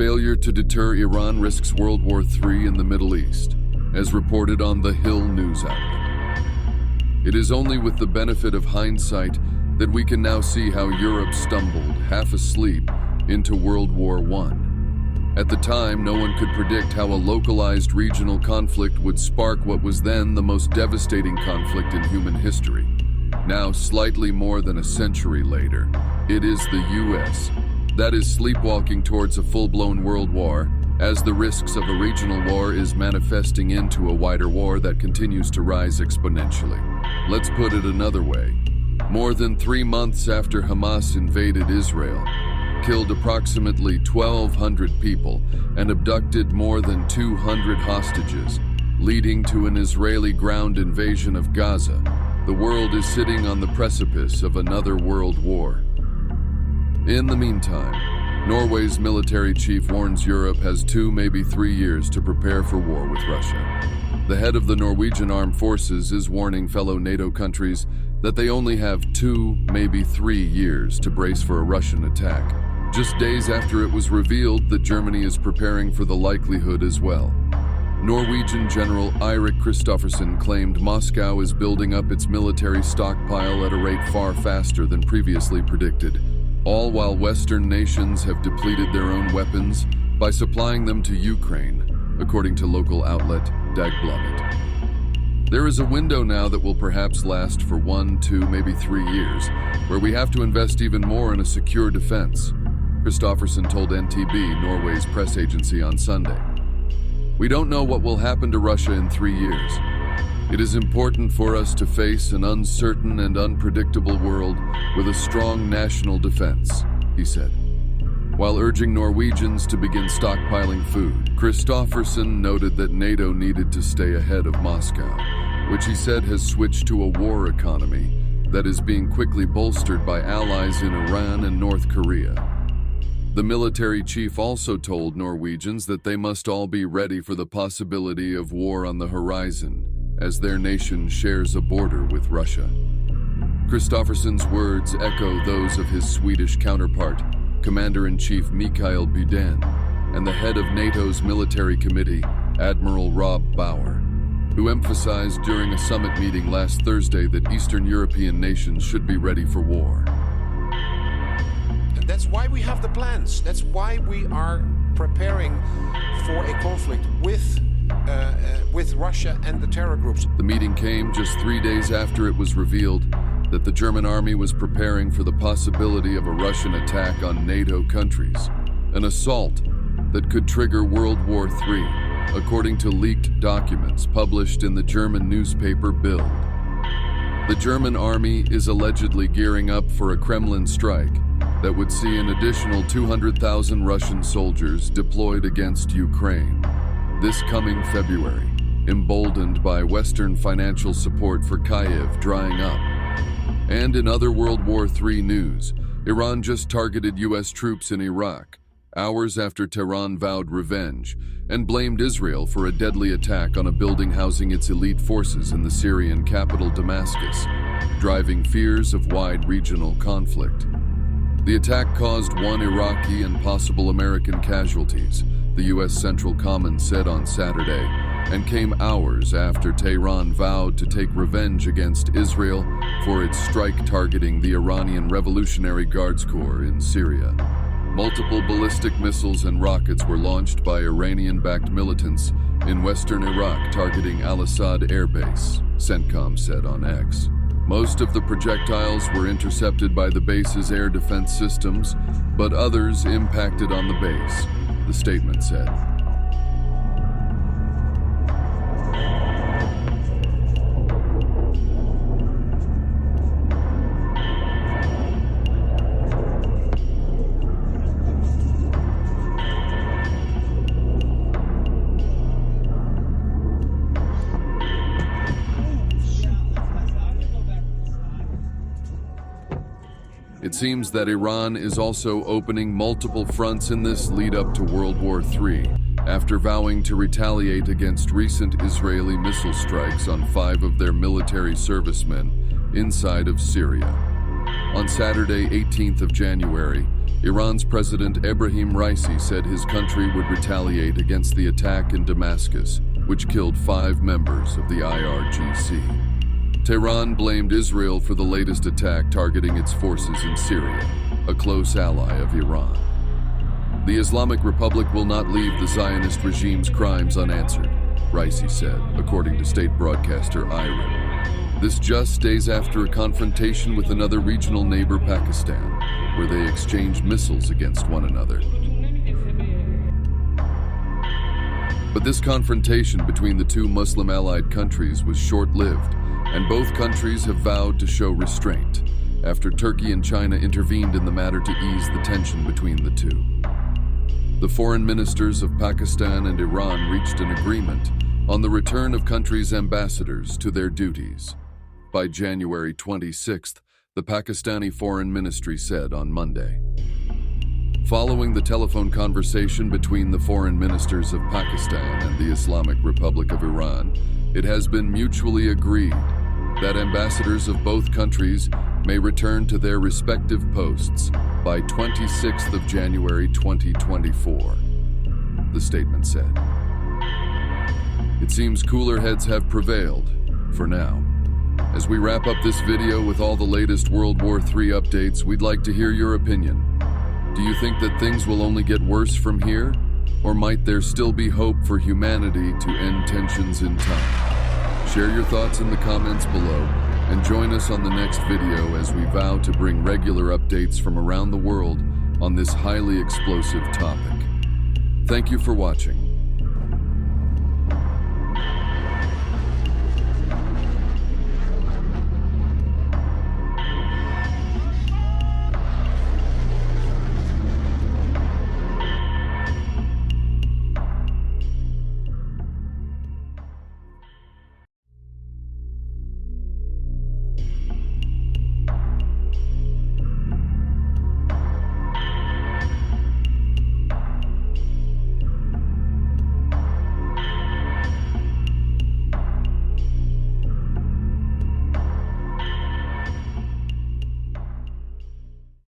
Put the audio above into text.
failure to deter Iran risks World War III in the Middle East, as reported on the Hill news outlet. It is only with the benefit of hindsight that we can now see how Europe stumbled, half asleep, into World War I. At the time, no one could predict how a localized regional conflict would spark what was then the most devastating conflict in human history. Now, slightly more than a century later, it is the US that is sleepwalking towards a full-blown world war, as the risks of a regional war is manifesting into a wider war that continues to rise exponentially. Let's put it another way. More than 3 months after Hamas invaded Israel, killed approximately 1,200 people, and abducted more than 200 hostages, leading to an Israeli ground invasion of Gaza, the world is sitting on the precipice of another world war. In the meantime, Norway's military chief warns Europe has 2, maybe 3 years to prepare for war with Russia. The head of the Norwegian Armed Forces is warning fellow NATO countries that they only have 2, maybe 3 years to brace for a Russian attack, just days after it was revealed that Germany is preparing for the likelihood as well. Norwegian General Eirik Kristoffersen claimed Moscow is building up its military stockpile at a rate far faster than previously predicted, all while Western nations have depleted their own weapons by supplying them to Ukraine, according to local outlet Dagbladet. There is a window now that will perhaps last for 1, 2, maybe 3 years, where we have to invest even more in a secure defense, Kristoffersen told NTB, Norway's press agency, on Sunday. We don't know what will happen to Russia in 3 years. It is important for us to face an uncertain and unpredictable world with a strong national defense, he said. While urging Norwegians to begin stockpiling food, Kristoffersen noted that NATO needed to stay ahead of Moscow, which he said has switched to a war economy that is being quickly bolstered by allies in Iran and North Korea. The military chief also told Norwegians that they must all be ready for the possibility of war on the horizon, as their nation shares a border with Russia. Kristoffersen's words echo those of his Swedish counterpart, Commander-in-Chief Mikael Bydén, and the head of NATO's military committee, Admiral Rob Bauer, who emphasized during a summit meeting last Thursday that Eastern European nations should be ready for war. That's why we have the plans. That's why we are preparing for a conflict with Russia and the terror groups. The meeting came just 3 days after it was revealed that the German army was preparing for the possibility of a Russian attack on NATO countries, an assault that could trigger World War III, according to leaked documents published in the German newspaper Bild. The German army is allegedly gearing up for a Kremlin strike that would see an additional 200,000 Russian soldiers deployed against Ukraine this coming February, emboldened by Western financial support for Kyiv drying up. And in other World War III news, Iran just targeted U.S. troops in Iraq, hours after Tehran vowed revenge, and blamed Israel for a deadly attack on a building housing its elite forces in the Syrian capital Damascus, driving fears of wide regional conflict. The attack caused 1 Iraqi and possible American casualties, the U.S. Central Command said on Saturday, and came hours after Tehran vowed to take revenge against Israel for its strike targeting the Iranian Revolutionary Guards Corps in Syria. Multiple ballistic missiles and rockets were launched by Iranian-backed militants in western Iraq targeting Al-Assad Air Base, CENTCOM said on X. Most of the projectiles were intercepted by the base's air defense systems, but others impacted on the base, the statement said. It seems that Iran is also opening multiple fronts in this lead-up to World War III, after vowing to retaliate against recent Israeli missile strikes on 5 of their military servicemen inside of Syria. On Saturday, 18th of January, Iran's President Ebrahim Raisi said his country would retaliate against the attack in Damascus, which killed 5 members of the IRGC. Tehran blamed Israel for the latest attack targeting its forces in Syria, a close ally of Iran. The Islamic Republic will not leave the Zionist regime's crimes unanswered, Raisi said, according to state broadcaster IRIN. This just days after a confrontation with another regional neighbor, Pakistan, where they exchanged missiles against one another. But this confrontation between the two Muslim allied countries was short-lived, and both countries have vowed to show restraint after Turkey and China intervened in the matter to ease the tension between the two. The foreign ministers of Pakistan and Iran reached an agreement on the return of countries' ambassadors to their duties. By January 26th, the Pakistani Foreign Ministry said on Monday. Following the telephone conversation between the foreign ministers of Pakistan and the Islamic Republic of Iran, it has been mutually agreed that ambassadors of both countries may return to their respective posts by 26th of January 2024, the statement said. It seems cooler heads have prevailed, for now. As we wrap up this video with all the latest World War III updates, we'd like to hear your opinion. Do you think that things will only get worse from here? Or might there still be hope for humanity to end tensions in time? Share your thoughts in the comments below, and join us on the next video as we vow to bring regular updates from around the world on this highly explosive topic. Thank you for watching.